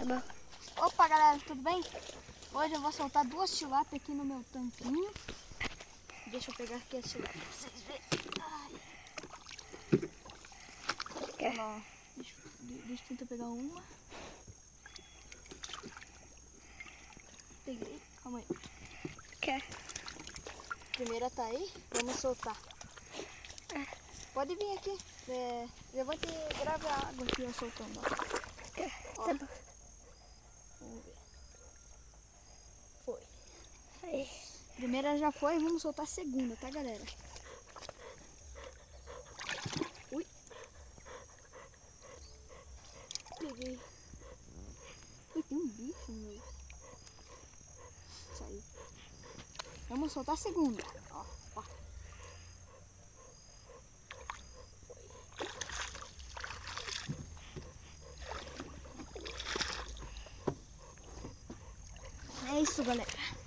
Tá bom. Opa, galera, tudo bem? Hoje eu vou soltar 2 tilápias aqui no meu tanquinho. Deixa eu pegar aqui a tilápia pra vocês verem. Olha lá, deixa eu tentar pegar uma. Peguei, calma aí. Quer? Primeira tá aí, vamos soltar. Pode vir aqui. Levante e grave a água aqui, eu soltando. Ó. Tá bom. Vamos ver. Foi. Aí. Primeira já foi, vamos soltar a segunda, tá, galera? Ui. Peguei. Ui, tem um bicho, meu. Saiu. Vamos soltar a segunda. Ó, ó. É isso, galera.